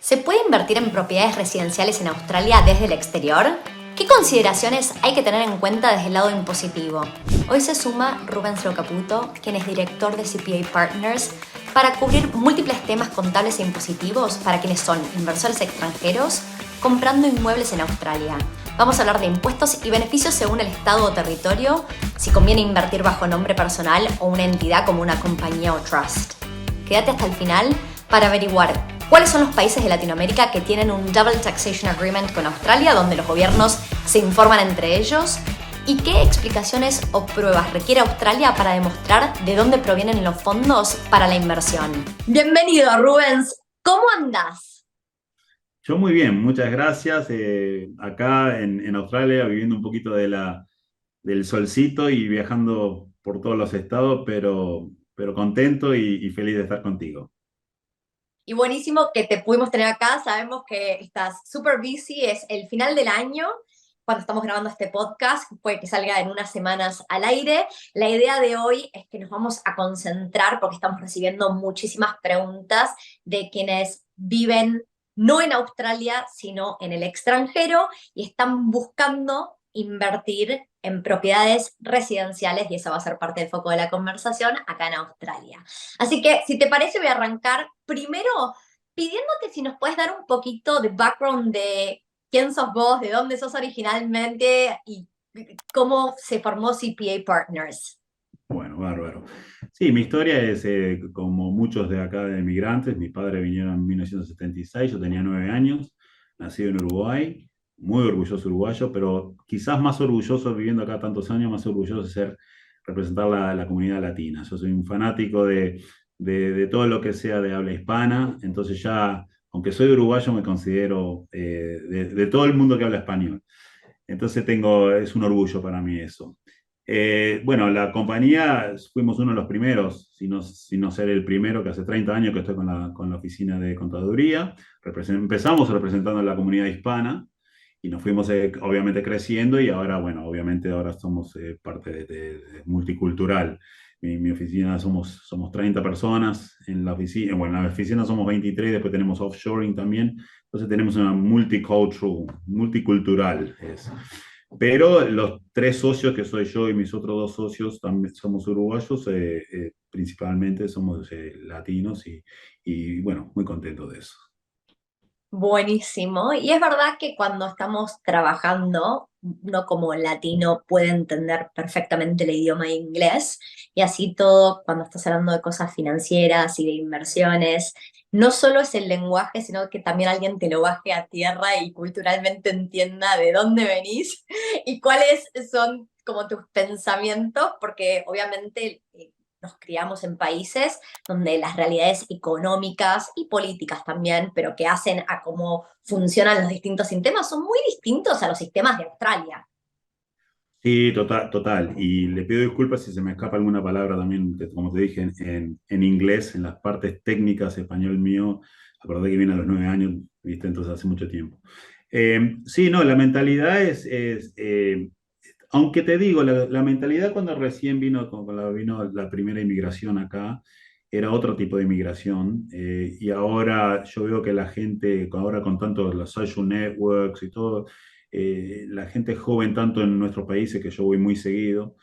¿Se puede invertir en propiedades residenciales en Australia desde el exterior? ¿Qué consideraciones hay que tener en cuenta desde el lado impositivo? Hoy se suma Rubens Locaputo, quien es director de CPA Partners, para cubrir múltiples temas contables e impositivos para quienes son inversores extranjeros comprando inmuebles en Australia. Vamos a hablar de impuestos y beneficios según el estado o territorio, si conviene invertir bajo nombre personal o una entidad como una compañía o trust. Quédate hasta el final para averiguar cuáles son los países de Latinoamérica que tienen un Double Taxation Agreement con Australia, donde los gobiernos se informan entre ellos, y qué explicaciones o pruebas requiere Australia para demostrar de dónde provienen los fondos para la inversión. Bienvenido, Rubens. ¿Cómo andás? Yo muy bien, muchas gracias. Acá en Australia, viviendo un poquito del solcito y viajando por todos los estados, pero contento y feliz de estar contigo. Y buenísimo que te pudimos tener acá. Sabemos que estás súper busy, es el final del año. Cuando estamos grabando este podcast, puede que salga en unas semanas al aire. La idea de hoy es que nos vamos a concentrar, porque estamos recibiendo muchísimas preguntas de quienes viven no en Australia, sino en el extranjero y están buscando invertir en propiedades residenciales, y eso va a ser parte del foco de la conversación acá en Australia. Así que, si te parece, voy a arrancar primero pidiéndote si nos puedes dar un poquito de background de quién sos vos, de dónde sos originalmente y cómo se formó CPA Partners. Bueno, bárbaro. Sí, mi historia es como muchos de acá de emigrantes. Mis padres vinieron en 1976, yo tenía 9 años, nacido en Uruguay, muy orgulloso uruguayo, pero quizás más orgulloso viviendo acá tantos años, más orgulloso de representar la comunidad latina. Yo soy un fanático de todo lo que sea de habla hispana, entonces ya, aunque soy uruguayo, me considero de todo el mundo que habla español. Entonces es un orgullo para mí eso. Bueno, la compañía fuimos uno de los primeros, si no ser el primero, que hace 30 años que estoy con la oficina de contaduría. Empezamos representando a la comunidad hispana y nos fuimos obviamente creciendo y ahora, bueno, obviamente ahora somos parte de multicultural. Mi oficina somos 30 personas en la oficina, bueno, en la oficina somos 23, después tenemos offshoring también, entonces tenemos una multicultural. Pero los tres socios, que soy yo y mis otros dos socios, también somos uruguayos, principalmente somos latinos y, bueno, muy contentos de eso. Buenísimo. Y es verdad que cuando estamos trabajando, uno como latino puede entender perfectamente el idioma inglés, y así todo, cuando estás hablando de cosas financieras y de inversiones, no solo es el lenguaje, sino que también alguien te lo baje a tierra y culturalmente entienda de dónde venís y cuáles son como tus pensamientos, porque obviamente nos criamos en países donde las realidades económicas y políticas también, pero que hacen a cómo funcionan los distintos sistemas, son muy distintos a los sistemas de Australia. Sí, total, total. Y le pido disculpas si se me escapa alguna palabra también, que, como te dije, en inglés, en las partes técnicas, español mío, acordé que viene a los 9 años, ¿viste? Entonces hace mucho tiempo. Sí, no, la mentalidad aunque te digo, la mentalidad cuando recién vino la primera inmigración acá, era otro tipo de inmigración, y ahora yo veo que la gente, ahora con tanto los social networks y todo, la gente joven, tanto en nuestros países, que yo voy muy seguido,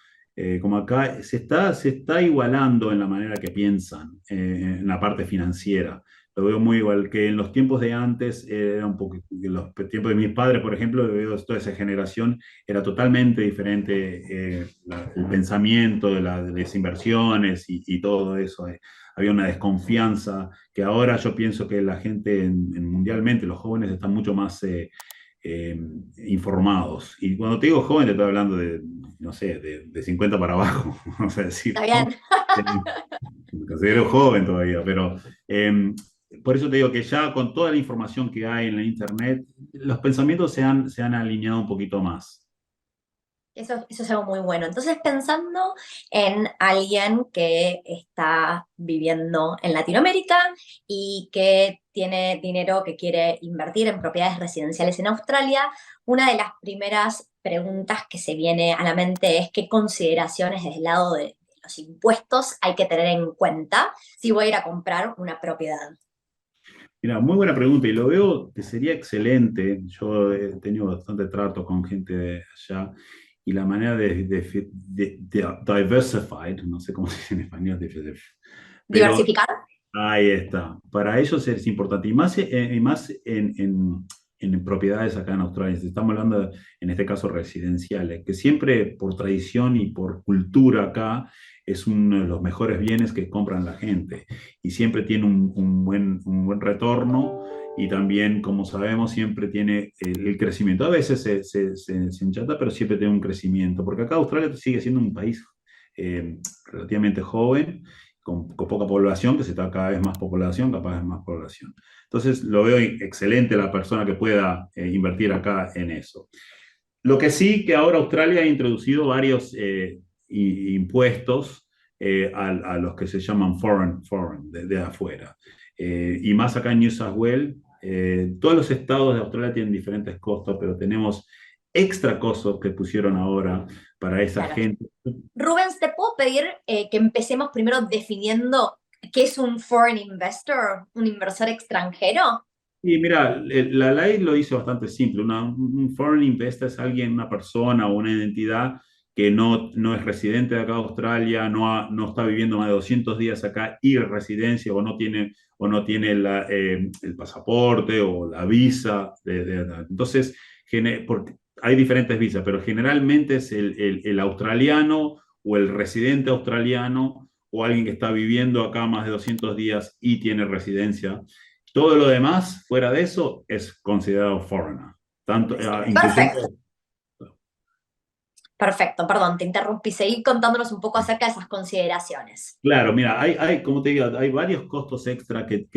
como acá, se está igualando en la manera que piensan, en la parte financiera. Lo veo muy igual que en los tiempos de antes, era un poco, en los tiempos de mis padres, por ejemplo, veo toda esa generación, era totalmente diferente, el pensamiento de las inversiones y todo eso. Había una desconfianza que ahora yo pienso que la gente mundialmente, los jóvenes están mucho más eh, informados. Y cuando te digo joven, te estoy hablando de, no sé, de 50 para abajo, vamos a decir, ¿Está ¿no? bien? Me considero joven todavía, pero por eso te digo que ya con toda la información que hay en la internet, los pensamientos se han alineado un poquito más. Eso es algo muy bueno. Entonces, pensando en alguien que está viviendo en Latinoamérica y que tiene dinero que quiere invertir en propiedades residenciales en Australia, una de las primeras preguntas que se viene a la mente es qué consideraciones desde el lado de los impuestos hay que tener en cuenta si voy a ir a comprar una propiedad. Mira, muy buena pregunta y lo veo que sería excelente. Yo he tenido bastante trato con gente de allá y la manera de diversified, no sé cómo se dice en español, pero Diversificar. ahí está. Para ellos es importante. Y más en propiedades acá en Australia. Estamos hablando, en este caso, residenciales, que siempre por tradición y por cultura acá es uno de los mejores bienes que compran la gente. Y siempre tiene un buen retorno. Y también, como sabemos, siempre tiene el crecimiento. A veces se enchata, pero siempre tiene un crecimiento. Porque acá Australia sigue siendo un país relativamente joven con poca población, que se está cada vez más población, capaz de más población. Entonces, lo veo excelente la persona que pueda invertir acá en eso. Lo que sí que ahora Australia ha introducido varios impuestos a los que se llaman foreign de afuera. Y más acá en New South Wales, todos los estados de Australia tienen diferentes costos, pero tenemos extra costos que pusieron ahora para esa Claro. gente. Rubens, ¿te puedo pedir que empecemos primero definiendo qué es un foreign investor, un inversor extranjero? Y mira, la ley lo dice bastante simple. Un foreign investor es alguien, una persona o una identidad que no es residente de acá de Australia, no está viviendo más de 200 días acá y residencia o no tiene el pasaporte o la visa. Entonces, porque hay diferentes visas, pero generalmente es el australiano o el residente australiano o alguien que está viviendo acá más de 200 días y tiene residencia. Todo lo demás, fuera de eso, es considerado foreigner. Tanto, Perfecto, incluyendo. perfecto, perdón, te interrumpí. Seguí contándonos un poco acerca de esas consideraciones. Claro, mira, como te digo, hay varios costos extra que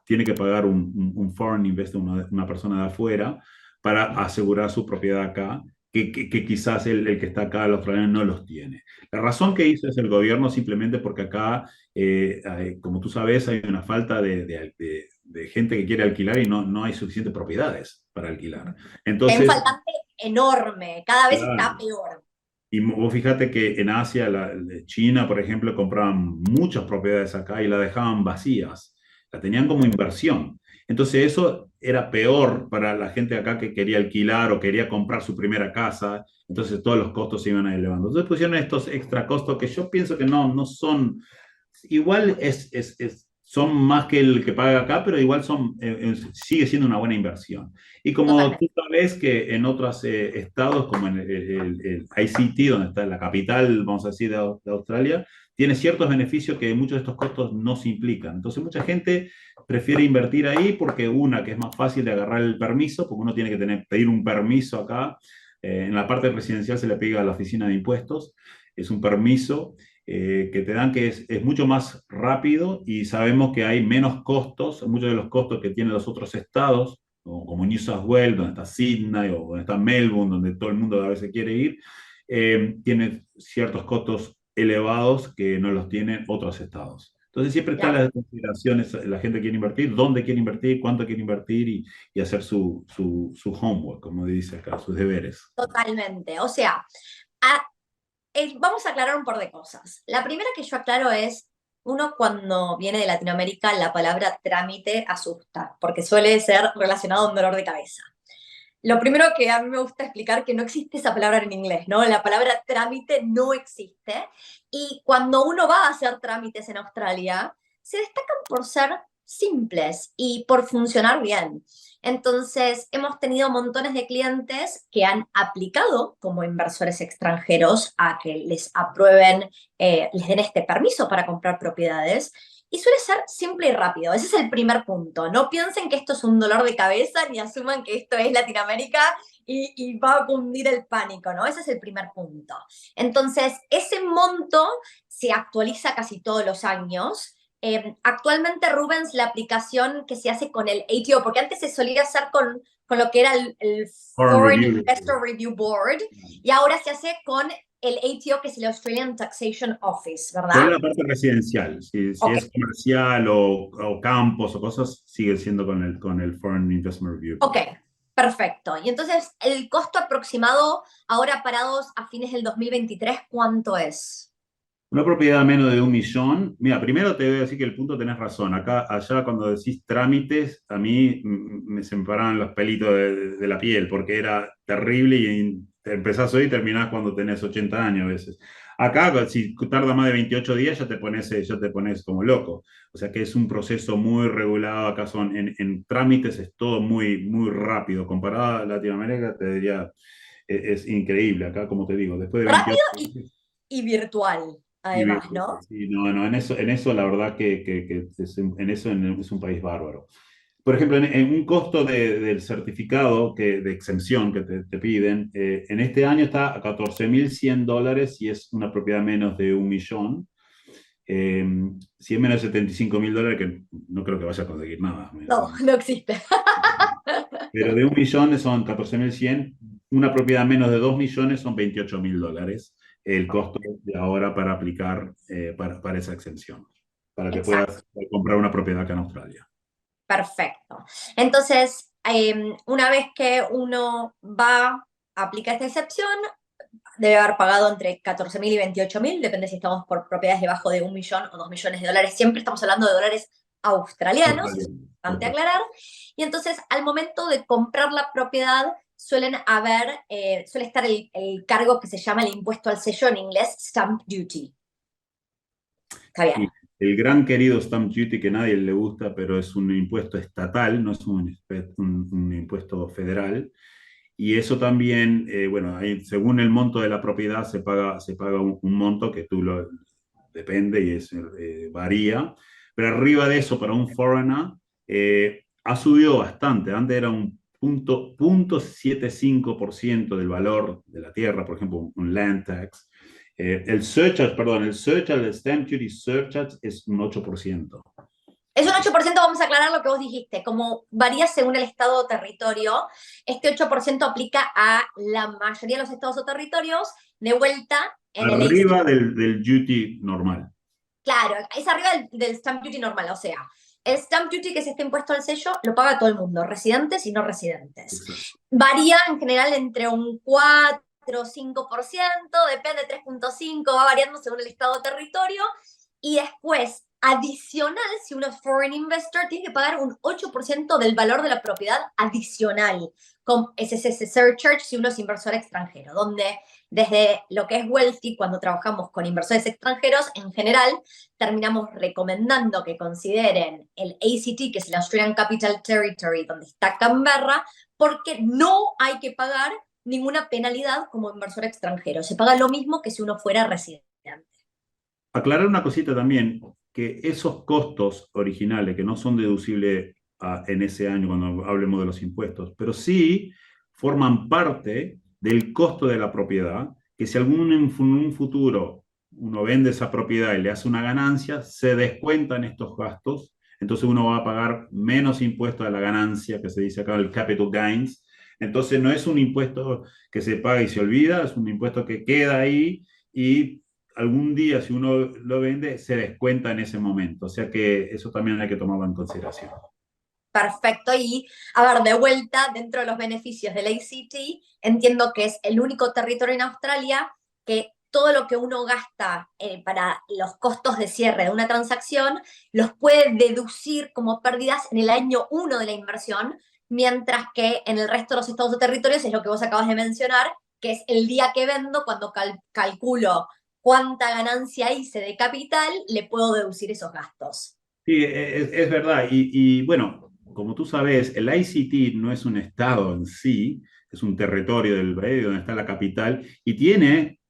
tiene que pagar un foreign investor, una persona de afuera, para asegurar su propiedad acá, que quizás el que está acá, el australiano, no los tiene. La razón que hizo es el gobierno simplemente porque acá, como tú sabes, hay una falta de gente que quiere alquilar y no hay suficientes propiedades para alquilar. Hay un Entonces, faltante enorme, cada vez está claro. peor. Y vos fíjate que en Asia, de China, por ejemplo, compraban muchas propiedades acá y las dejaban vacías, la tenían como inversión. Entonces eso era peor para la gente acá que quería alquilar o quería comprar su primera casa, entonces todos los costos se iban elevando. Entonces pusieron estos extra costos que yo pienso que no son, igual son más que el que paga acá, pero igual sigue siendo una buena inversión. Y como Totalmente. tú sabes que en otros estados, como en el ICT, donde está la capital, vamos a decir, de Australia, tiene ciertos beneficios que muchos de estos costos no se implican. Entonces, mucha gente prefiere invertir ahí porque que es más fácil de agarrar el permiso, porque uno tiene que pedir un permiso acá. En la parte residencial se le pide a la oficina de impuestos, es un permiso que te dan que es mucho más rápido y sabemos que hay menos costos, muchos de los costos que tienen los otros estados como New South Wales, donde está Sydney o donde está Melbourne, donde todo el mundo a veces quiere ir, tiene ciertos costos elevados que no los tienen otros estados. Entonces siempre están Claro, las consideraciones, la gente quiere invertir, dónde quiere invertir, cuánto quiere invertir y hacer su homework, como dice acá, sus deberes. totalmente. O sea, a- vamos a aclarar un par de cosas. La primera que yo aclaro es, uno cuando viene de Latinoamérica, la palabra trámite asusta, porque suele ser relacionado a un dolor de cabeza. Lo primero que a mí me gusta explicar que no existe esa palabra en inglés, ¿no? La palabra trámite no existe. Y cuando uno va a hacer trámites en Australia, se destacan por ser simples y por funcionar bien. Entonces, hemos tenido montones de clientes que han aplicado como inversores extranjeros a que les aprueben, les den este permiso para comprar propiedades. Y suele ser simple y rápido. Ese es el primer punto. No piensen que esto es un dolor de cabeza ni asuman que esto es Latinoamérica y va a cundir el pánico, ¿no? Ese es el primer punto. Entonces, ese monto se actualiza casi todos los años. Actualmente, Rubens, la aplicación que se hace con el ATO, porque antes se solía hacer con lo que era el Foreign Foreign Review. Investor Review Board, y ahora se hace con el ATO, que es el Australian Taxation Office, Pero ¿verdad? es la parte residencial. Si Ok, es comercial o campos o cosas, sigue siendo con el Foreign Investment Review ok, Board. perfecto. Y entonces, el costo aproximado, ahora parados a fines del 2023, ¿cuánto es? Una propiedad a menos de 1 millón. Mira, primero te voy a decir que el punto tenés razón. Acá, allá cuando decís trámites, a mí se me paraban los pelitos de la piel porque era terrible y te empezás hoy y terminás cuando tenés 80 años a veces. Acá, si tarda más de 28 días, ya te pones como loco. O sea que es un proceso muy regulado. Acá en trámites es todo muy, muy rápido. Comparado a Latinoamérica, te diría, es increíble. Acá, como te digo, después de Rápido 28 y, días. y virtual, Y además, ¿no? sí, no, no, en eso la verdad en eso es un país bárbaro. Por ejemplo, en un costo del certificado de exención que te piden, en este año está a $14.100 y es una propiedad menos de 1 millón. Eh, si es menos de $75.000, que no creo que vaya a conseguir nada. No, no existe. Pero de 1 millón son 14.100. Una propiedad menos de 2 millones son $28.000 el costo de ahora para aplicar para esa exención, para que Exacto, puedas comprar una propiedad acá en Australia. perfecto. Entonces, una vez que uno va a aplicar esta excepción, debe haber pagado entre 14.000 y 28.000, depende si estamos por propiedades debajo de 1 millón o 2 millones de dólares. Siempre estamos hablando de dólares australianos, es Australia, importante correcto. aclarar. Y entonces, al momento de comprar la propiedad, suele estar el cargo que se llama el impuesto al sello en inglés, stamp duty. Está bien. Sí, el gran querido stamp duty que a nadie le gusta, pero es un impuesto estatal, no es un impuesto federal. Y eso también, bueno, según el monto de la propiedad se paga un monto que depende y varía. Pero arriba de eso, para un foreigner, ha subido bastante. Antes era un 0,75% del valor de la tierra, por ejemplo, un land tax. El surcharge, el stamp duty surcharge es un 8%. Es un 8%, vamos a aclarar lo que vos dijiste, como varía según el estado o territorio, este 8% aplica a la mayoría de los estados o territorios, de vuelta en el Arriba ACT. del duty normal. Claro, es arriba del stamp duty normal, o sea, el stamp duty, que es este impuesto al sello, lo paga todo el mundo, residentes y no residentes. Exacto. Varía en general entre un 4 o 5%, depende, 3,5, va variando según el estado o territorio. Y después, adicional, si uno es foreign investor, tiene que pagar un 8% del valor de la propiedad adicional. Ese es ese surcharge si uno es inversor extranjero, donde desde lo que es Wealthy, cuando trabajamos con inversores extranjeros, en general terminamos recomendando que consideren el ACT, que es el Australian Capital Territory, donde está Canberra, porque no hay que pagar ninguna penalidad como inversor extranjero. Se paga lo mismo que si uno fuera residente. Aclarar una cosita también, que esos costos originales que no son deducibles en ese año cuando hablemos de los impuestos, pero sí forman parte del costo de la propiedad, que si en un futuro uno vende esa propiedad y le hace una ganancia, se descuentan estos gastos, entonces uno va a pagar menos impuesto a la ganancia, que se dice acá el capital gains. Entonces no es un impuesto que se paga y se olvida, es un impuesto que queda ahí y algún día, si uno lo vende, se descuenta en ese momento. O sea que eso también hay que tomarlo en consideración. Perfecto. Y, a ver, de vuelta, dentro de los beneficios del ACT, entiendo que es el único territorio en Australia que todo lo que uno gasta para los costos de cierre de una transacción los puede deducir como pérdidas en el año 1 de la inversión, mientras que en el resto de los estados o territorios es lo que vos acabas de mencionar, que es el día que vendo, cuando calculo cuánta ganancia hice de capital, le puedo deducir esos gastos. Sí, es verdad. Y bueno, como tú sabes, el ICT no es un estado en sí, es un territorio del país donde está la capital y tiene,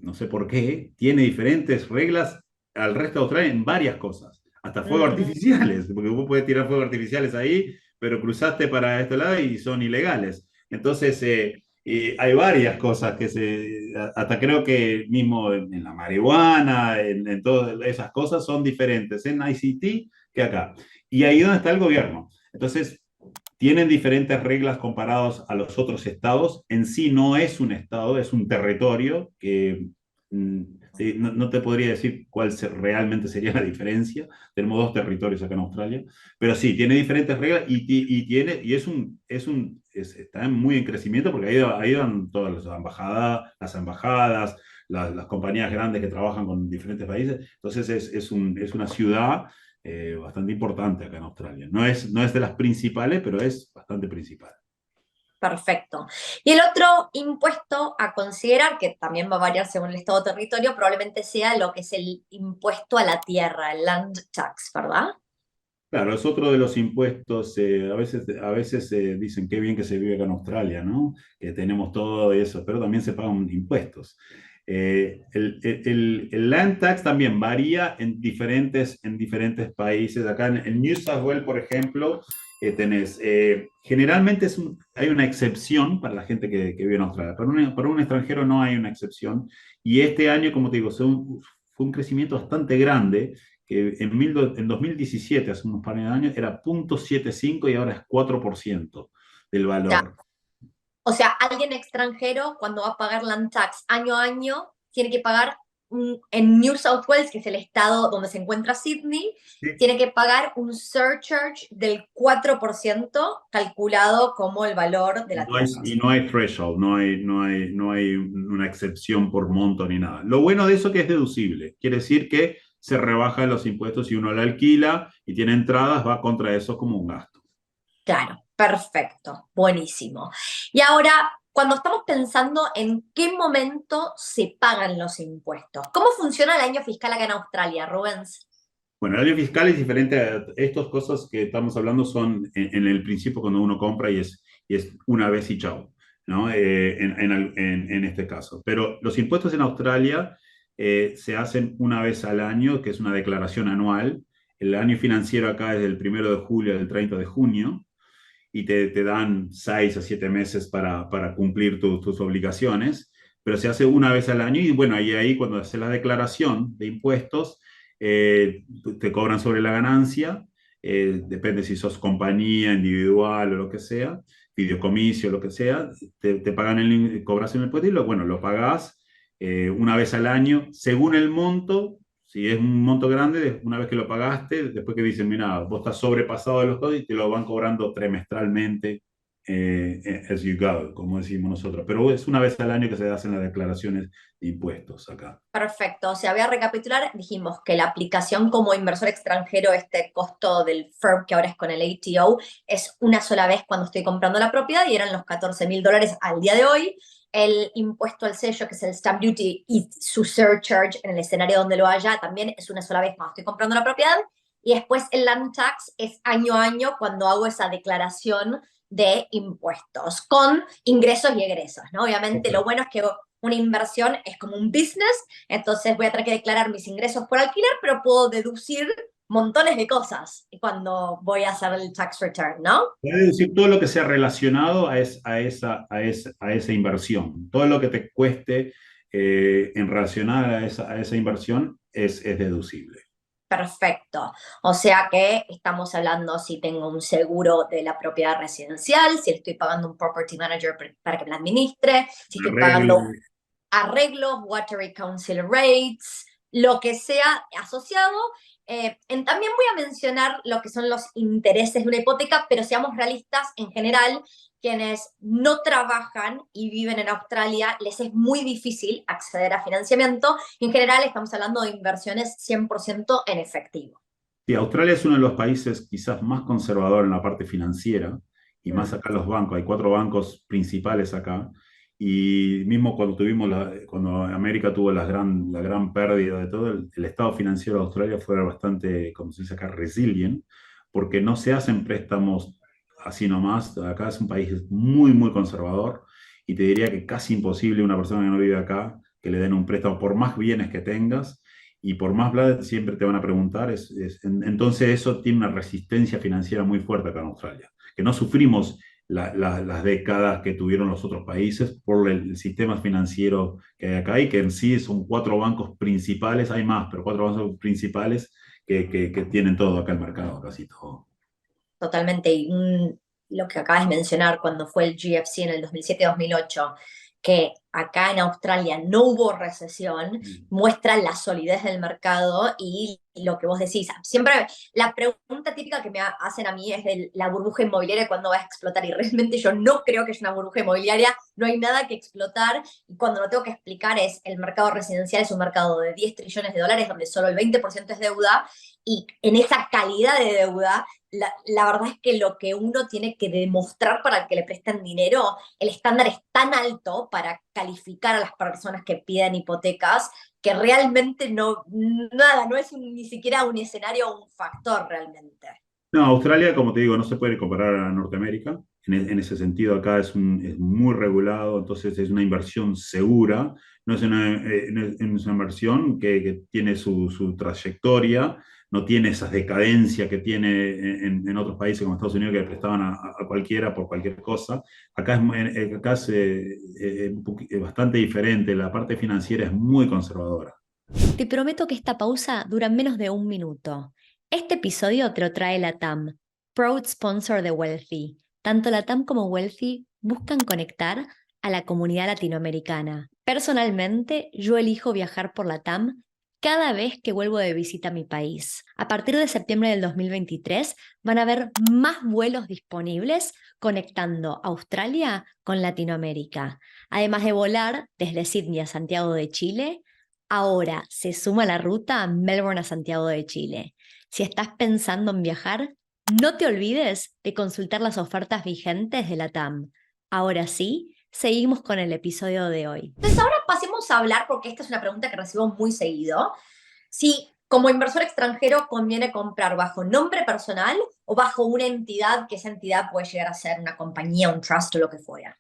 no sé por qué, tiene diferentes reglas al resto de Australia en varias cosas, hasta fuegos Ujú. artificiales, porque vos puedes tirar fuegos artificiales ahí, pero cruzaste para este lado y son ilegales. Entonces, y hay varias cosas hasta creo que mismo en la marihuana, en todas esas cosas son diferentes en ICT que acá. Y ahí donde está el gobierno. Entonces, tienen diferentes reglas comparados a los otros estados. En sí no es un estado, es un territorio que Sí, no te podría decir realmente sería la diferencia. Tenemos dos territorios acá en Australia, pero sí, tiene diferentes reglas y está muy en crecimiento porque ahí van todas las embajadas, las compañías grandes que trabajan con diferentes países. Entonces es una ciudad bastante importante acá en Australia. No es de las principales, pero es bastante principal. Perfecto. Y el otro impuesto a considerar, que también va a variar según el estado o territorio, probablemente sea lo que es el impuesto a la tierra, el land tax, ¿verdad? Claro, es otro de los impuestos. A veces dicen qué bien que se vive acá en Australia, ¿no? Que tenemos todo eso, pero también se pagan impuestos. El land tax también varía en diferentes países. Acá en New South Wales, por ejemplo, generalmente hay una excepción para la gente que vive en Australia. Para un extranjero no hay una excepción. Y este año, como te digo, fue un crecimiento bastante grande que en 2017, hace unos par de años, era 0,75 y ahora es 4% del Ya. valor. O sea, alguien extranjero, cuando va a pagar land tax año a año, tiene que pagar en New South Wales, que es el estado donde se encuentra Sydney, Sí. tiene que pagar un surcharge del 4% calculado como el valor de la tierra. Y no hay threshold, no hay una excepción por monto ni nada. Lo bueno de eso que es deducible. Quiere decir que se rebajan los impuestos si uno la alquila y tiene entradas, va contra eso como un gasto. Claro, perfecto, buenísimo. Y ahora, cuando estamos pensando en qué momento se pagan los impuestos, ¿cómo funciona el año fiscal acá en Australia, Rubens? Bueno, el año fiscal es diferente. Estas cosas que estamos hablando son en el principio cuando uno compra y es una vez y chao, ¿no? En este caso. Pero los impuestos en Australia se hacen una vez al año, que es una declaración anual. El año financiero acá es del 1 de julio al 30 de junio y te dan 6 a 7 meses para cumplir tus obligaciones, pero se hace una vez al año y bueno, ahí cuando haces la declaración de impuestos, te cobran sobre la ganancia, depende si sos compañía, individual o lo que sea, fideicomiso, lo que sea, te pagan cobras el impuesto y bueno, lo pagás una vez al año, según el monto. Si es un monto grande, una vez que lo pagaste, después que dicen, mira, vos estás sobrepasado de los costos y te lo van cobrando trimestralmente, as you go, como decimos nosotros. Pero es una vez al año que se hacen las declaraciones de impuestos acá. Perfecto, o sea, voy a recapitular, dijimos que la aplicación como inversor extranjero, este costo del FIRB, que ahora es con el ATO, es una sola vez cuando estoy comprando la propiedad y eran los $14,000 al día de hoy. El impuesto al sello, que es el stamp duty y su surcharge en el escenario donde lo haya, también es una sola vez cuando estoy comprando la propiedad. Y después el land tax es año a año cuando hago esa declaración de impuestos con ingresos y egresos, ¿no? Obviamente lo Correcto. bueno es que una inversión es como un business, entonces voy a tener que declarar mis ingresos por alquiler, pero puedo deducir montones de cosas cuando voy a hacer el tax return, ¿no? Puedes decir todo lo que sea relacionado a esa inversión. Todo lo que te cueste en relacionar a esa inversión es deducible. Perfecto. O sea que estamos hablando si tengo un seguro de la propiedad residencial, si estoy pagando un property manager para que me la administre, si estoy Arreglo. pagando arreglos, water y council rates, lo que sea asociado. También voy a mencionar lo que son los intereses de una hipoteca, pero seamos realistas, en general, quienes no trabajan y viven en Australia, les es muy difícil acceder a financiamiento. En general, estamos hablando de inversiones 100% en efectivo. Sí, Australia es uno de los países quizás más conservador en la parte financiera y más Mm. acá los bancos. Hay 4 bancos principales acá y mismo cuando América tuvo la gran pérdida de todo, el estado financiero de Australia fue bastante, como se dice acá, resilient, porque no se hacen préstamos así nomás. Acá es un país muy, muy conservador y te diría que casi imposible una persona que no vive acá que le den un préstamo por más bienes que tengas y por más plata siempre te van a preguntar. Entonces eso tiene una resistencia financiera muy fuerte acá en Australia, que no sufrimos las décadas que tuvieron los otros países por el sistema financiero que hay acá y que en sí son 4 bancos principales, hay más, pero 4 bancos principales que tienen todo acá el mercado, casi todo. Totalmente. Y lo que acabas de mencionar cuando fue el GFC en el 2007-2008, que acá en Australia no hubo recesión, muestra la solidez del mercado y lo que vos decís. Siempre la pregunta típica que me hacen a mí es de la burbuja inmobiliaria, cuándo va a explotar, y realmente yo no creo que haya una burbuja inmobiliaria, no hay nada que explotar, y cuando lo tengo que explicar es el mercado residencial es un mercado de 10 trillones de dólares donde solo el 20% es deuda, y en esa calidad de deuda, la verdad es que lo que uno tiene que demostrar para que le presten dinero, el estándar es tan alto para calificar a las personas que piden hipotecas que realmente no, nada, no es ni siquiera un escenario o un factor realmente. No, Australia, como te digo, no se puede comparar a Norteamérica. En ese sentido, acá es muy regulado, entonces es una inversión segura, no es una inversión que tiene su trayectoria, no tiene esas decadencias que tiene en otros países como Estados Unidos que prestaban a cualquiera por cualquier cosa. Acá es bastante diferente, la parte financiera es muy conservadora. Te prometo que esta pausa dura menos de un minuto. Este episodio te lo trae la TAM, Proud Sponsor de Wealthy. Tanto la TAM como Wealthy buscan conectar a la comunidad latinoamericana. Personalmente, yo elijo viajar por la TAM cada vez que vuelvo de visita a mi país. A partir de septiembre del 2023 van a haber más vuelos disponibles conectando Australia con Latinoamérica. Además de volar desde Sydney a Santiago de Chile, ahora se suma la ruta Melbourne a Santiago de Chile. Si estás pensando en viajar, no te olvides de consultar las ofertas vigentes de la TAM. Ahora sí, seguimos con el episodio de hoy. Entonces ahora pasemos a hablar, porque esta es una pregunta que recibo muy seguido, si como inversor extranjero conviene comprar bajo nombre personal o bajo una entidad, que esa entidad puede llegar a ser una compañía, un trust o lo que fuera.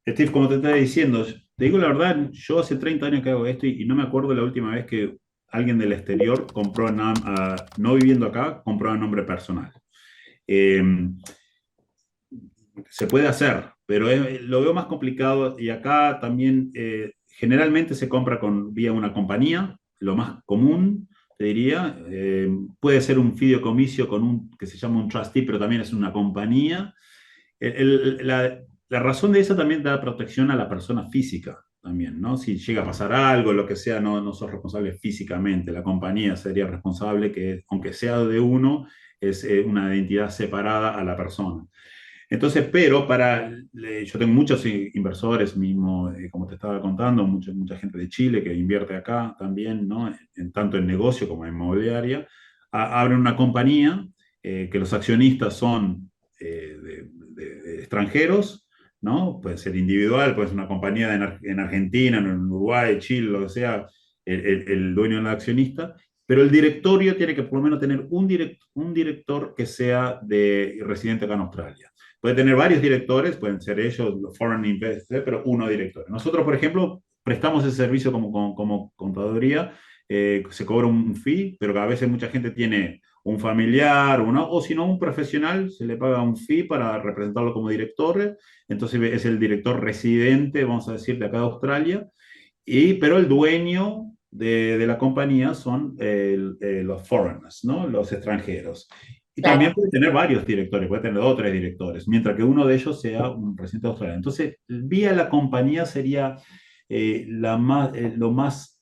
Steve, como te estaba diciendo, te digo la verdad, yo hace 30 años que hago esto y no me acuerdo la última vez que alguien del exterior compró, no viviendo acá, compró a nombre personal. Eh, Se puede hacer, pero lo veo más complicado y acá también generalmente se compra vía una compañía, lo más común, te diría. Puede ser un fideicomiso que se llama un trustee, pero también es una compañía. La razón de eso también da protección a la persona física también, ¿no? Si llega a pasar algo, lo que sea, no sos responsable físicamente. La compañía sería responsable, que aunque sea de uno, es una identidad separada a la persona. Entonces, pero yo tengo muchos inversores mismo, como te estaba contando, mucha gente de Chile que invierte acá también, ¿no? Tanto en negocio como en inmobiliaria. Abren una compañía que los accionistas son de extranjeros, ¿no? Puede ser individual, puede ser una compañía en Argentina, en Uruguay, Chile, lo que sea, el dueño es el accionista, pero el directorio tiene que por lo menos tener un director que sea residente acá en Australia. Puede tener varios directores, pueden ser ellos, los foreign investors, pero uno director. Nosotros, por ejemplo, prestamos ese servicio como contaduría, se cobra un fee, pero a veces mucha gente tiene un familiar o si no, un profesional, se le paga un fee para representarlo como director, entonces es el director residente, vamos a decir, de acá de Australia, pero el dueño de la compañía son los foreigners, ¿no? Los extranjeros. Y Claro. también puede tener varios directores, puede tener 2 o 3 directores, mientras que uno de ellos sea un residente australiano. Entonces, vía la compañía sería lo más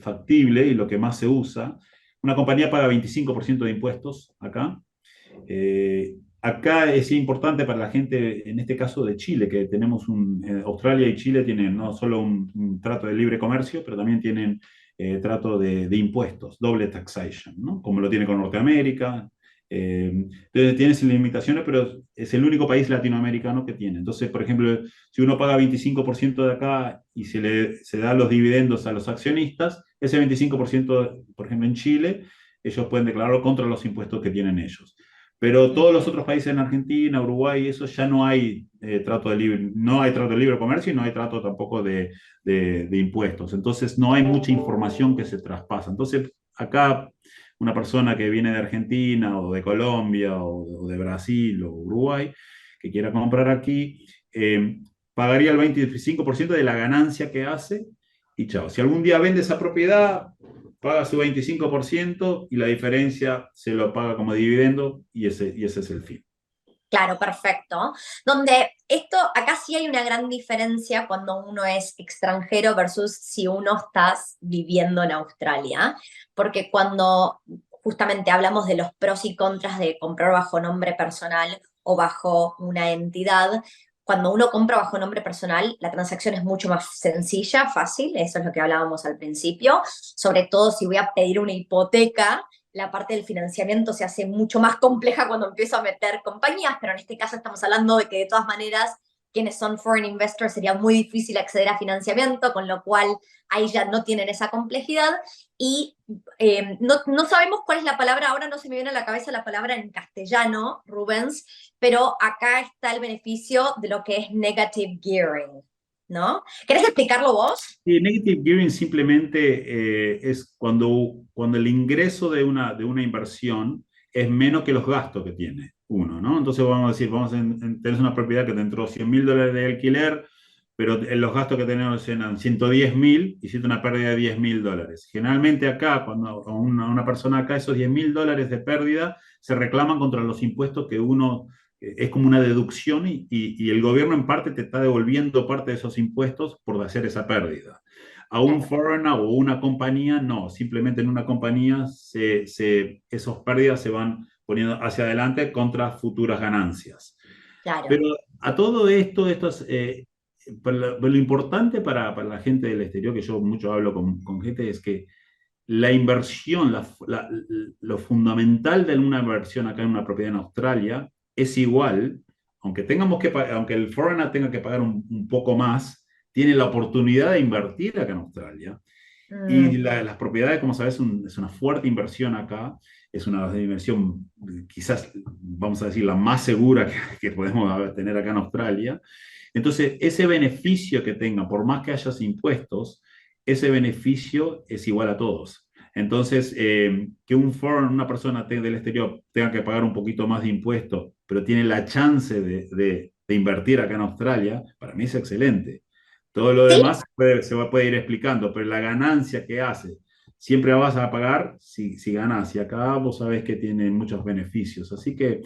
factible y lo que más se usa. Una compañía paga 25% de impuestos acá. Acá es importante para la gente, en este caso de Chile, que tenemos Australia y Chile tienen no solo un trato de libre comercio, pero también tienen trato de impuestos, doble taxation, ¿no? Como lo tiene con Norteamérica. Entonces tiene sus limitaciones, pero es el único país latinoamericano que tiene. Entonces, por ejemplo, si uno paga 25% de acá y se da los dividendos a los accionistas, ese 25%, por ejemplo, en Chile, ellos pueden declararlo contra los impuestos que tienen ellos. Pero todos los otros países en Argentina, Uruguay, eso ya no hay no hay trato de libre comercio y no hay trato tampoco de impuestos. Entonces no hay mucha información que se traspasa. Entonces acá una persona que viene de Argentina o de Colombia o de Brasil o Uruguay que quiera comprar aquí, pagaría el 25% de la ganancia que hace y chao. Si algún día vende esa propiedad, paga su 25% y la diferencia se lo paga como dividendo y ese es el fin. Claro, perfecto. Donde esto, acá sí hay una gran diferencia cuando uno es extranjero versus si uno está viviendo en Australia, porque cuando justamente hablamos de los pros y contras de comprar bajo nombre personal o bajo una entidad, cuando uno compra bajo nombre personal, la transacción es mucho más sencilla, fácil, eso es lo que hablábamos al principio, sobre todo si voy a pedir una hipoteca, la parte del financiamiento se hace mucho más compleja cuando empiezo a meter compañías, pero en este caso estamos hablando de que de todas maneras quienes son foreign investors sería muy difícil acceder a financiamiento, con lo cual ahí ya no tienen esa complejidad. Y no sabemos cuál es la palabra, ahora no se me viene a la cabeza la palabra en castellano, Rubens, pero acá está el beneficio de lo que es negative gearing, ¿no? ¿Querés explicarlo vos? Y negative gearing simplemente es cuando el ingreso de una inversión es menos que los gastos que tiene uno, ¿no? Entonces vamos a decir, tenés una propiedad que te entró $100.000 de alquiler, pero los gastos que tenemos eran 110.000, hiciste una pérdida de $10.000. Generalmente acá, cuando a una persona acá, esos $10.000 de pérdida se reclaman contra los impuestos que uno es como una deducción y el gobierno en parte te está devolviendo parte de esos impuestos por hacer esa pérdida. A un Claro, foreigner o una compañía, no, simplemente en una compañía esos pérdidas se van poniendo hacia adelante contra futuras ganancias. Pero claro. a todo esto, lo importante para la gente del exterior, que yo mucho hablo con gente, es que la inversión, lo fundamental de una inversión acá en una propiedad en Australia es igual, aunque el foreigner tenga que pagar un poco más, tiene la oportunidad de invertir acá en Australia. Y Mm, las propiedades, como sabes, es una fuerte inversión acá, es una inversión quizás, vamos a decir, la más segura que podemos tener acá en Australia. Entonces, ese beneficio que tenga, por más que hayas impuestos, ese beneficio es igual a todos. Entonces, que una persona del exterior tenga que pagar un poquito más de impuestos, pero tiene la chance de invertir acá en Australia, para mí es excelente. Todo lo sí, demás puede ir explicando, pero la ganancia que hace, siempre vas a pagar si ganas. Y acá vos sabés que tiene muchos beneficios. Así que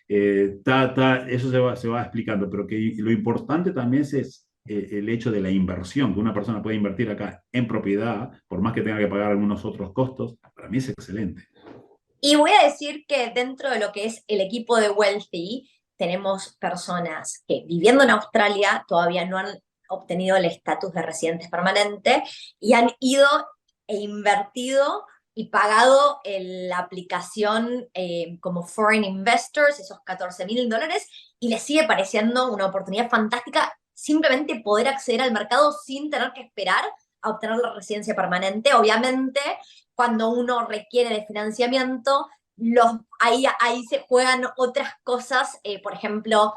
eso se va explicando, pero que lo importante también es el hecho de la inversión, que una persona puede invertir acá en propiedad, por más que tenga que pagar algunos otros costos, para mí es excelente. y voy a decir que dentro de lo que es el equipo de Wealthy, tenemos personas que viviendo en Australia todavía no han obtenido el estatus de residentes permanentes y han ido e invertido y pagado la aplicación como foreign investors, esos $14.000, y les sigue pareciendo una oportunidad fantástica simplemente poder acceder al mercado sin tener que esperar a obtener la residencia permanente. Obviamente, cuando uno requiere de financiamiento, ahí se juegan otras cosas, por ejemplo,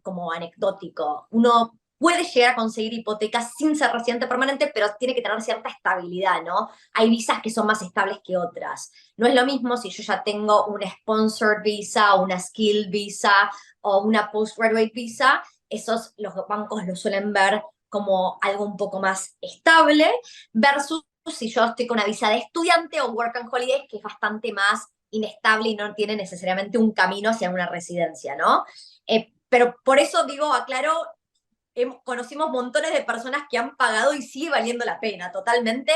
como anecdótico, uno puede llegar a conseguir hipotecas sin ser residente permanente, pero tiene que tener cierta estabilidad, ¿no? Hay visas que son más estables que otras. No es lo mismo si yo ya tengo una sponsored visa, una skilled visa o una postgraduate visa, esos los bancos lo suelen ver como algo un poco más estable, versus si yo estoy con una visa de estudiante o work and holidays, que es bastante más inestable y no tiene necesariamente un camino hacia una residencia, ¿no? Pero por eso digo, aclaro, conocimos montones de personas que han pagado y sigue valiendo la pena totalmente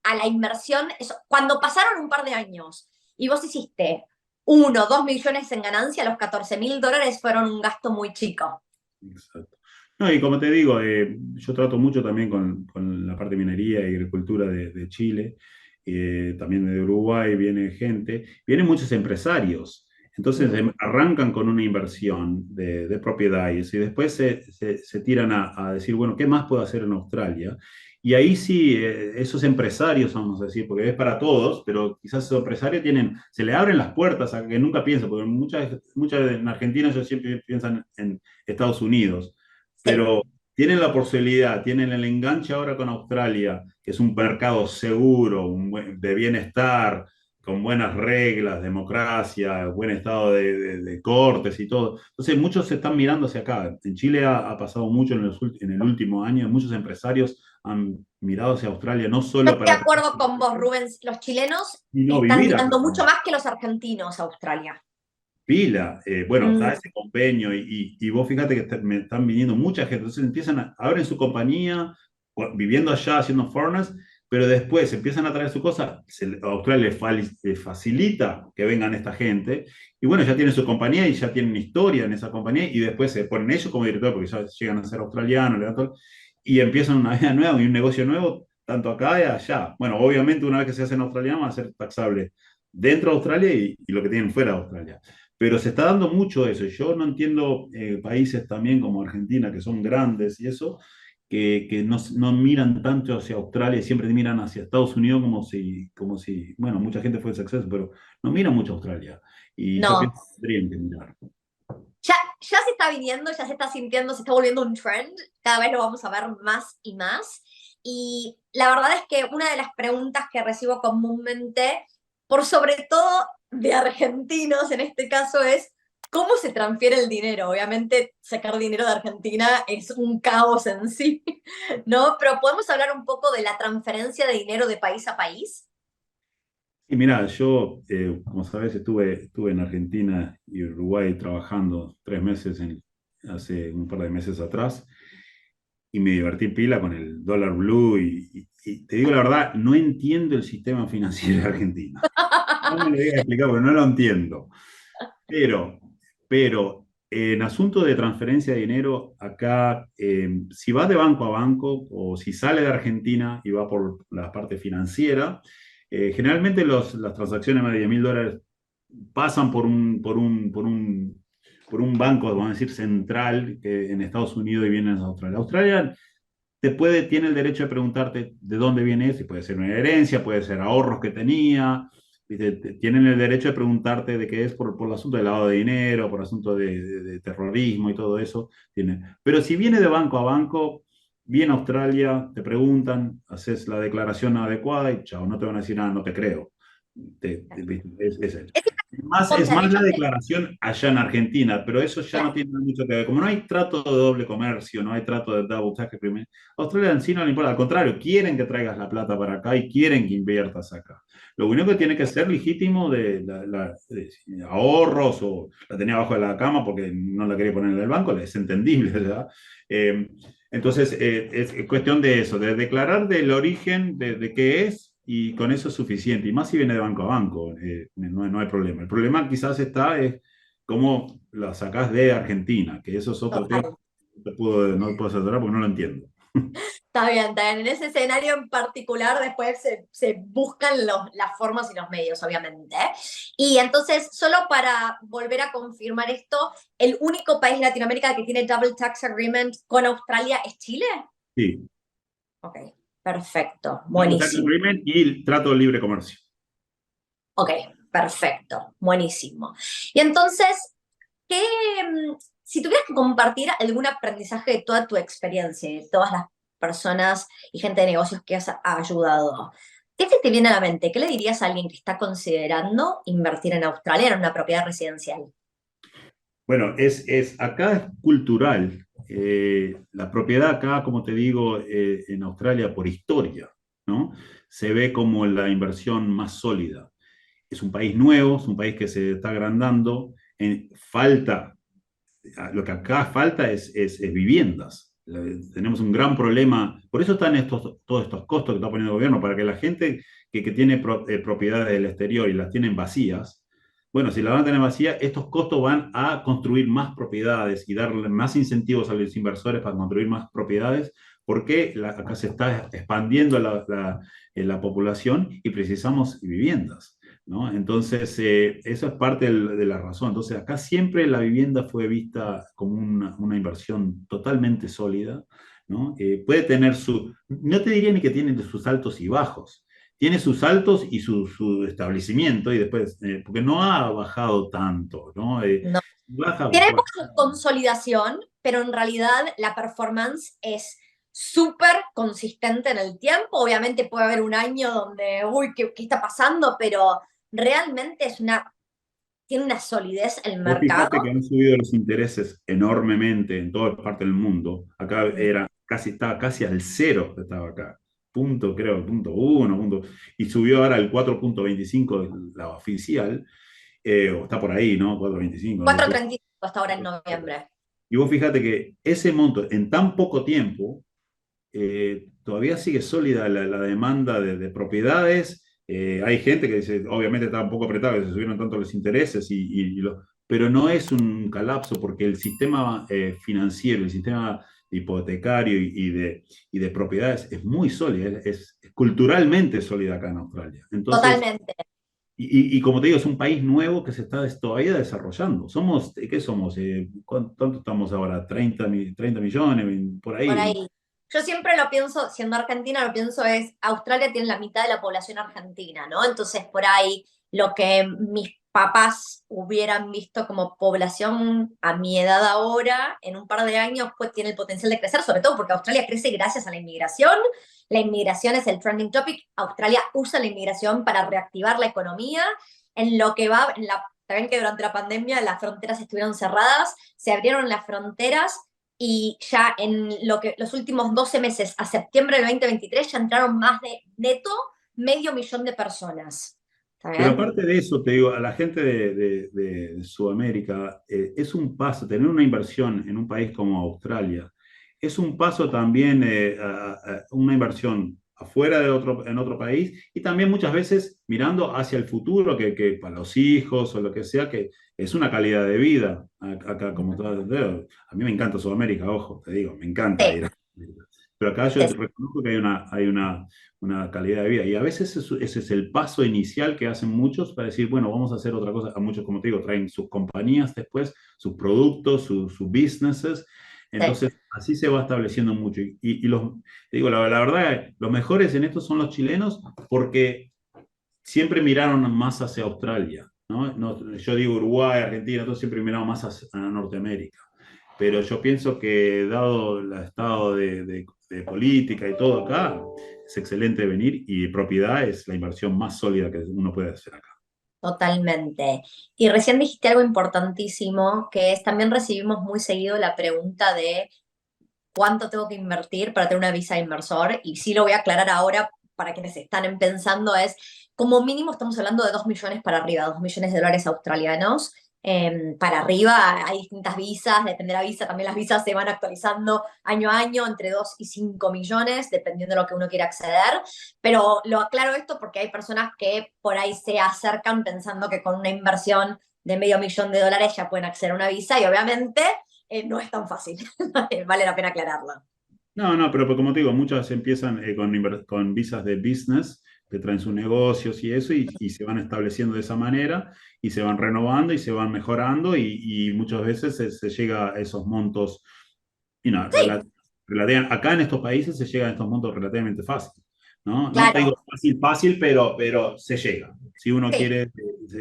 a la inversión. Cuando pasaron un par de años y vos hiciste 1, 2 millones en ganancia, los $14.000 fueron un gasto muy chico. Exacto. No, y como te digo, yo trato mucho también con la parte de minería y agricultura de Chile, también de Uruguay vienen muchos empresarios. Entonces Mm. arrancan con una inversión de propiedades y después se tiran a decir, bueno, ¿qué más puedo hacer en Australia? Y ahí sí, esos empresarios, vamos a decir, porque es para todos, pero quizás esos empresarios se le abren las puertas a que nunca piensan, porque muchas en Argentina ellos siempre piensan en Estados Unidos, Sí. pero tienen la posibilidad, tienen el enganche ahora con Australia, que es un mercado seguro, de bienestar, con buenas reglas, democracia, buen estado de cortes y todo. Entonces muchos se están mirando hacia acá. En Chile ha pasado mucho en el último año, muchos empresarios han mirado hacia Australia no solo Estoy de para acuerdo con vos, Rubens. Los chilenos y no están vivir acá mirando mucho también. más que los argentinos a Australia. Pila, bueno, Mm, está ese convenio y vos fíjate que me están viniendo mucha gente, entonces empiezan abren su compañía, viviendo allá, haciendo foreigners, pero después empiezan a traer su cosa, a Australia le facilita que vengan esta gente, y bueno, ya tienen su compañía y ya tienen historia en esa compañía, y después se ponen ellos como director, porque ya llegan a ser australianos, y empiezan una vida nueva y un negocio nuevo, tanto acá y allá. Bueno, obviamente una vez que se hacen australianos va a ser taxable dentro de Australia y lo que tienen fuera de Australia. Pero se está dando mucho eso. Yo no entiendo países también como Argentina, que son grandes y eso, que no miran tanto hacia Australia, siempre miran hacia Estados Unidos como si bueno, mucha gente fue suceso, pero no miran mucho a Australia. Y yo no, pienso que tendrían que mirar. ya se está viniendo, ya se está sintiendo, se está volviendo un trend. Cada vez lo vamos a ver más y más. Y la verdad es que una de las preguntas que recibo comúnmente, por sobre todo de argentinos en este caso, es ¿cómo se transfiere el dinero? Obviamente sacar dinero de Argentina es un caos en sí, ¿no? Pero podemos hablar un poco de la transferencia de dinero de país a país. Y mira, yo, como sabes, estuve en Argentina y Uruguay trabajando 3 meses hace un par de meses atrás. Y me divertí pila con el dólar blue y te digo la verdad, no entiendo el sistema financiero argentino. No me lo digas a explicar porque no lo entiendo. Pero, pero en asunto de transferencia de dinero, acá, si va de banco a banco o si sale de Argentina y va por la parte financiera, generalmente las transacciones más de $10.000 pasan por un banco, vamos a decir, central que en Estados Unidos y vienen a Australia. Australia tiene el derecho de preguntarte de dónde viene eso, y puede ser una herencia, puede ser ahorros que tenía, tienen el derecho de preguntarte de qué es por el asunto del lavado de dinero, por asunto de terrorismo y todo eso. Pero si viene de banco a banco, viene a Australia, te preguntan, haces la declaración adecuada y chao, no te van a decir nada, no te creo. Es es Ponte más la déjame. declaración allá en Argentina, pero eso ya no Claro. tiene mucho que ver. Como no hay trato de doble comercio, no hay trato de double tax agreement, a Australia en sí no le importa. Al contrario, quieren que traigas la plata para acá y quieren que inviertas acá. Lo único que tiene que ser legítimo de ahorros o la tenía abajo de la cama porque no la quería poner en el banco, es entendible, ¿verdad? Eh, entonces, es cuestión de eso, de declarar del origen de qué es, y con eso es suficiente. Y más si viene de banco a banco, no hay problema. El problema quizás es cómo la sacás de Argentina, que eso es otro tema. Total. No puedo asesorar porque no lo entiendo. Está bien, está bien. En ese escenario en particular, después se buscan las formas y los medios, obviamente. Y entonces, solo para volver a confirmar esto, ¿el único país de Latinoamérica que tiene Double Tax Agreement con Australia es Chile? Sí, Ok, perfecto, Double Tax buenísimo. Agreement y el trato de libre comercio. Ok, perfecto, buenísimo. Y entonces, ¿qué, si tuvieras que compartir algún aprendizaje de toda tu experiencia, de todas las personas y gente de negocios que has ayudado, ¿qué se te viene a la mente? ¿Qué le dirías a alguien que está considerando invertir en Australia en una propiedad residencial? Bueno, acá es cultural. La propiedad acá, como te digo, en Australia por historia, ¿no? Se ve como la inversión más sólida. Es un país nuevo, es un país que se está agrandando. Lo que acá falta es viviendas. Tenemos un gran problema. Por eso están todos estos costos que está poniendo el gobierno, para que la gente que tiene propiedades del exterior y las tienen vacías, bueno, si las van a tener vacías, estos costos van a construir más propiedades y darle más incentivos a los inversores para construir más propiedades, porque acá se está expandiendo la población y precisamos viviendas, ¿no? Entonces, eso es parte de la razón. Entonces, acá siempre la vivienda fue vista como una inversión totalmente sólida, ¿no? Puede tener no te diría ni que tiene sus altos y bajos, tiene sus altos y su establecimiento, y después, porque no ha bajado tanto, ¿no? No. Baja, Tiene bueno, época de consolidación, pero en realidad la performance es súper consistente en el tiempo. Obviamente puede haber un año donde, uy, ¿qué está pasando? Pero realmente tiene una solidez el vos mercado. fijate que han subido los intereses enormemente en todas partes del mundo. Acá estaba casi al cero, estaba acá. Punto, creo, punto uno, y subió ahora al 4,25 la oficial. O está por ahí, ¿no? 4.25, no lo sé. 4,35 hasta ahora en noviembre. Y vos fíjate que ese monto, en tan poco tiempo, todavía sigue sólida la demanda de propiedades. Hay gente que dice, obviamente está un poco apretado, que se subieron tanto los intereses, pero no es un colapso porque el sistema financiero, el sistema hipotecario y de propiedades es muy sólido, es culturalmente sólida acá en Australia. Entonces, Totalmente. y como te digo, es un país nuevo que se está todavía desarrollando. ¿Qué somos? ¿Cuánto estamos ahora? ¿30 millones? Por Por ahí. ahí. Yo siempre lo pienso, siendo argentina, lo pienso es, Australia tiene la mitad de la población argentina, ¿no? Entonces, por ahí, lo que mis papás hubieran visto como población a mi edad ahora, en un par de años, pues tiene el potencial de crecer, sobre todo porque Australia crece gracias a la inmigración. La inmigración es el trending topic. Australia usa la inmigración para reactivar la economía. En lo que va, también que durante la pandemia las fronteras estuvieron cerradas, se abrieron las fronteras y ya en los últimos 12 meses, a septiembre del 2023, ya entraron más de neto 500.000 de personas. ¿Está Pero bien? aparte de eso, te digo, a la gente de Sudamérica, es un paso, tener una inversión en un país como Australia, es un paso también, una inversión afuera en otro país y también muchas veces mirando hacia el futuro, que para los hijos o lo que sea, que es una calidad de vida acá, como todo. A mí me encanta Sudamérica, ojo, te digo, me encanta Sí, ir a Sudamérica. Pero acá yo sí, reconozco que hay una calidad de vida. Y a veces ese es el paso inicial que hacen muchos para decir, bueno, vamos a hacer otra cosa. A muchos, como te digo, traen sus compañías después, sus productos, sus businesses. sí. Entonces, así se va estableciendo mucho. Te digo, la verdad, los mejores en esto son los chilenos porque siempre miraron más hacia Australia, ¿no? Yo digo Uruguay, Argentina, todos siempre miraron más a Norteamérica. Pero yo pienso que dado el estado de política y todo acá, es excelente venir y propiedad es la inversión más sólida que uno puede hacer acá. Totalmente. Y recién dijiste algo importantísimo, que es también recibimos muy seguido la pregunta de cuánto tengo que invertir para tener una visa de inversor. Y sí lo voy a aclarar ahora para quienes están pensando, es como mínimo estamos hablando de 2 millones para arriba, 2 millones de dólares australianos. Para arriba hay distintas visas, depende de la visa, también las visas se van actualizando año a año, entre 2 y 5 millones, dependiendo de lo que uno quiera acceder. Pero lo aclaro esto porque hay personas que por ahí se acercan pensando que con una inversión de $500.000 ya pueden acceder a una visa y obviamente no es tan fácil. Vale la pena aclararlo. No, no, pero como te digo, muchas empiezan con visas de business, que traen sus negocios y eso, y se van estableciendo de esa manera, y se van renovando y se van mejorando, y muchas veces se llega a esos montos, y no, Sí, acá en estos países se llega a estos montos relativamente fácil, ¿no? No te digo claro. fácil, fácil, pero se llega. Si uno Sí. quiere,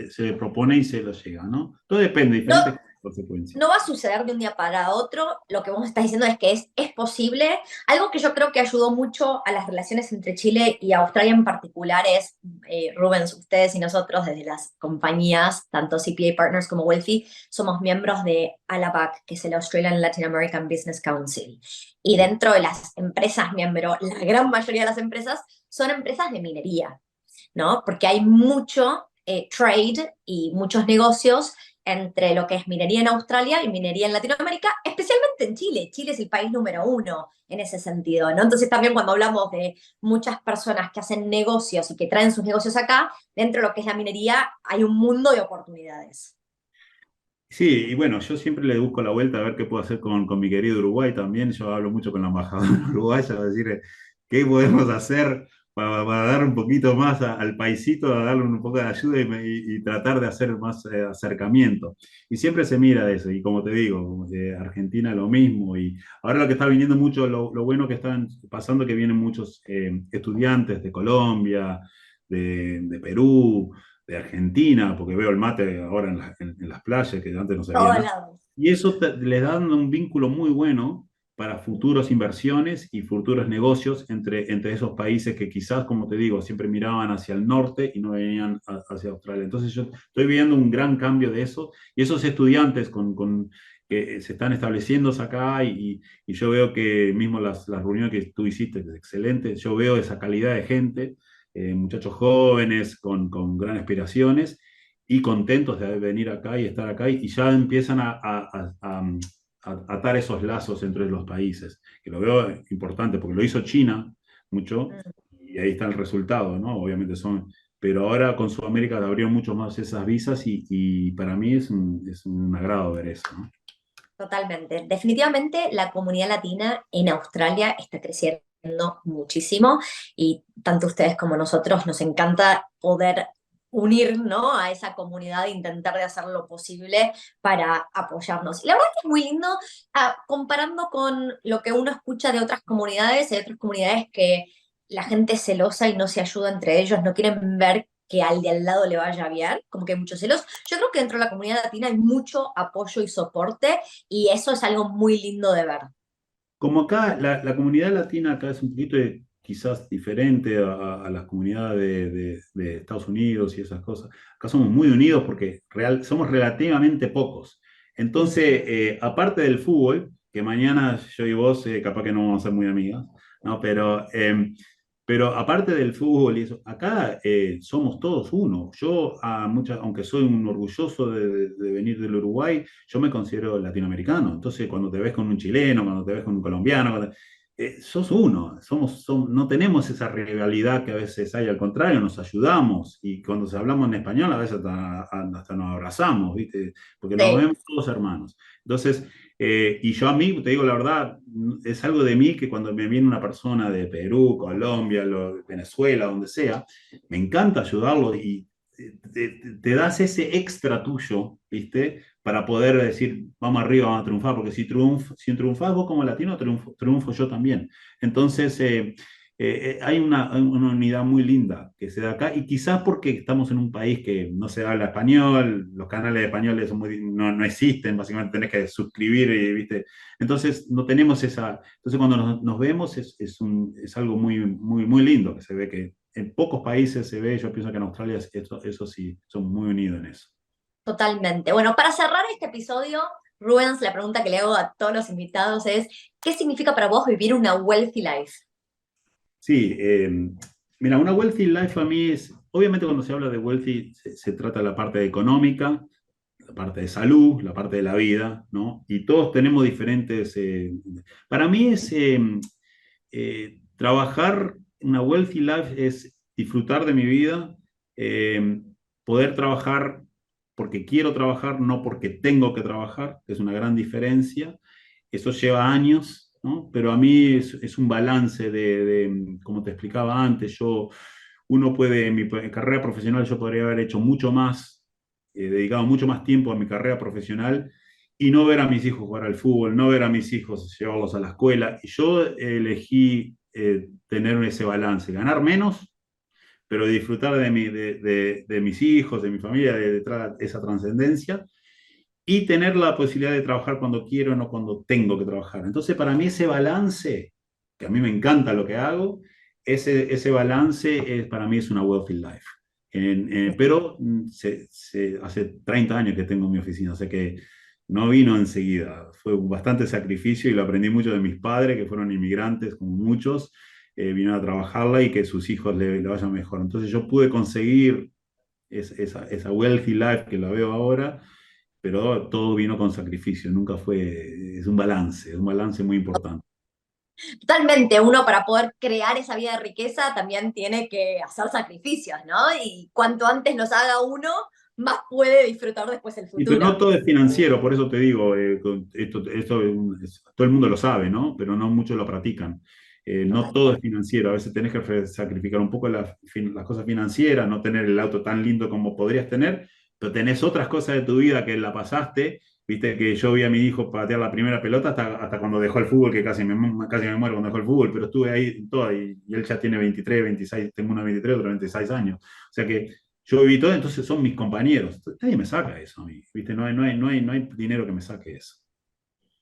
se propone y se lo llega, ¿no? Todo depende, No, diferentes consecuencias. no va a suceder de un día para otro. Lo que vos estás diciendo es que es posible. Algo que yo creo que ayudó mucho a las relaciones entre Chile y Australia en particular es, Rubens, ustedes y nosotros desde las compañías, tanto CPA Partners como Wealthy, somos miembros de ALAPAC, que es el Australian Latin American Business Council. Y Sí. dentro de las empresas miembro, la gran mayoría de las empresas son empresas de minería, ¿no? Porque hay mucho trade y muchos negocios entre lo que es minería en Australia y minería en Latinoamérica, especialmente en Chile. Chile es el país número uno en ese sentido, ¿no? Entonces también cuando hablamos de muchas personas que hacen negocios y que traen sus negocios acá, dentro de lo que es la minería hay un mundo de oportunidades. Sí, y bueno, yo siempre le busco la vuelta a ver qué puedo hacer con mi querido Uruguay también. Yo hablo mucho con la embajadora uruguaya, a decir qué podemos hacer para dar un poquito más al paisito, a darle un poco de ayuda y tratar de hacer más acercamiento. Y siempre se mira eso, y como te digo, como que Argentina lo mismo. Y ahora lo que está viniendo mucho, lo bueno que están pasando, que vienen muchos estudiantes de Colombia, de Perú, de Argentina, porque veo el mate ahora en las playas, que antes no se veía Todos nada. lados. Y eso les da un vínculo muy bueno para futuras inversiones y futuros negocios entre esos países que quizás, como te digo, siempre miraban hacia el norte y no venían hacia Australia. Entonces yo estoy viendo un gran cambio de eso y esos estudiantes que se están estableciendo acá y yo veo que mismo las reuniones que tú hiciste es excelente, yo veo esa calidad de gente, muchachos jóvenes con grandes aspiraciones y contentos de venir acá y estar acá y ya empiezan a atar esos lazos entre los países, que lo veo importante porque lo hizo China mucho y ahí está el resultado, ¿no? Obviamente son, pero ahora con Sudamérica abrieron mucho más esas visas y para mí es un agrado ver eso, ¿no? Totalmente. Definitivamente la comunidad latina en Australia está creciendo muchísimo y tanto ustedes como nosotros nos encanta poder unir, ¿no? A esa comunidad e intentar de hacer lo posible para apoyarnos. Y la verdad que es muy lindo, comparando con lo que uno escucha de otras comunidades, hay otras comunidades que la gente es celosa y no se ayuda entre ellos, no quieren ver que al de al lado le vaya bien, como que hay muchos celos. Yo creo que dentro de la comunidad latina hay mucho apoyo y soporte y eso es algo muy lindo de ver. Como acá, la comunidad latina acá es un poquito quizás diferente a las comunidades de Estados Unidos y esas cosas. Acá somos muy unidos porque somos relativamente pocos. Entonces, aparte del fútbol, que mañana yo y vos capaz que no vamos a ser muy amigas, ¿no? Pero aparte del fútbol y eso, acá somos todos uno. Yo, aunque soy un orgulloso de venir del Uruguay, yo me considero latinoamericano. Entonces, cuando te ves con un chileno, cuando te ves con un colombiano, sos uno. No tenemos esa rivalidad que a veces hay, al contrario, nos ayudamos. Y cuando hablamos en español, a veces hasta nos abrazamos, ¿viste? Porque nos Sí. vemos todos hermanos. Entonces, y yo a mí, te digo la verdad, es algo de mí que cuando me viene una persona de Perú, Colombia, Venezuela, donde sea, me encanta ayudarlo y te das ese extra tuyo, ¿viste? Para poder decir, vamos arriba, vamos a triunfar, porque si triunfás vos como latino, triunfo yo también. Entonces, hay una unidad muy linda que se da acá y quizás porque estamos en un país que no se habla español, los canales españoles no existen, básicamente tenés que suscribir, ¿viste? Entonces no tenemos entonces cuando nos vemos es algo muy lindo que se ve que en pocos países se ve, yo pienso que en Australia eso sí, son muy unidos en eso. Totalmente. Bueno, para cerrar este episodio, Rubens, la pregunta que le hago a todos los invitados es, ¿qué significa para vos vivir una wealthy life? Sí, mira, una wealthy life a mí es, obviamente cuando se habla de wealthy se trata de la parte económica, la parte de salud, la parte de la vida, ¿no? Y todos tenemos diferentes... para mí es trabajar, una wealthy life es disfrutar de mi vida, eh, poder trabajar porque quiero trabajar, no porque tengo que trabajar, que es una gran diferencia. Eso lleva años, ¿no? Pero a mí es un balance como te explicaba antes, uno puede, en mi carrera profesional yo podría haber hecho mucho más, dedicado mucho más tiempo a mi carrera profesional y no ver a mis hijos jugar al fútbol, no ver a mis hijos llevarlos a la escuela. Y yo elegí tener ese balance, ganar menos, pero disfrutar de mis hijos, de mi familia, de esa trascendencia y tener la posibilidad de trabajar cuando quiero, no cuando tengo que trabajar. Entonces, para mí ese balance, que a mí me encanta lo que hago, ese balance para mí es una wealthy life. Pero hace 30 años que tengo mi oficina, o sea que no vino enseguida. Fue bastante sacrificio y lo aprendí mucho de mis padres, que fueron inmigrantes, como muchos, vinieron a trabajarla y que sus hijos le vayan mejor. Entonces yo pude conseguir esa wealthy life que la veo ahora, pero todo vino con sacrificio, nunca fue, es un balance muy importante. Totalmente, uno para poder crear esa vida de riqueza también tiene que hacer sacrificios, ¿no? Y cuanto antes los haga uno, más puede disfrutar después el Y pero no futuro. todo es financiero, por eso te digo, todo el mundo lo sabe, ¿no? Pero no muchos lo practican. No todo es Totalmente. financiero, a veces tenés que sacrificar un poco las cosas financieras, no tener el auto tan lindo como podrías tener, pero tenés otras cosas de tu vida que la pasaste. Viste que yo vi a mi hijo patear la primera pelota hasta cuando dejó el fútbol, que casi me muero cuando dejó el fútbol, pero estuve ahí toda y él ya tiene 23, 26, tengo uno de 23, otro de 26 años. O sea que yo viví todo, entonces son mis compañeros. Nadie me saca eso a mí, ¿viste? No hay dinero que me saque eso.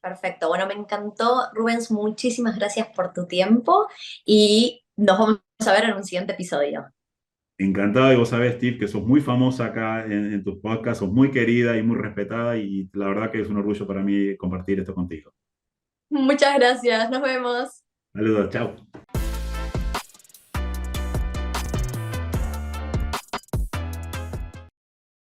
Perfecto. Bueno, me encantó, Rubens. Muchísimas gracias por tu tiempo y nos vamos a ver en un siguiente episodio. Encantado, y vos sabés, Steve, que sos muy famosa acá en tus podcasts, sos muy querida y muy respetada, y la verdad que es un orgullo para mí compartir esto contigo. Muchas gracias. Nos vemos. Saludos, chao.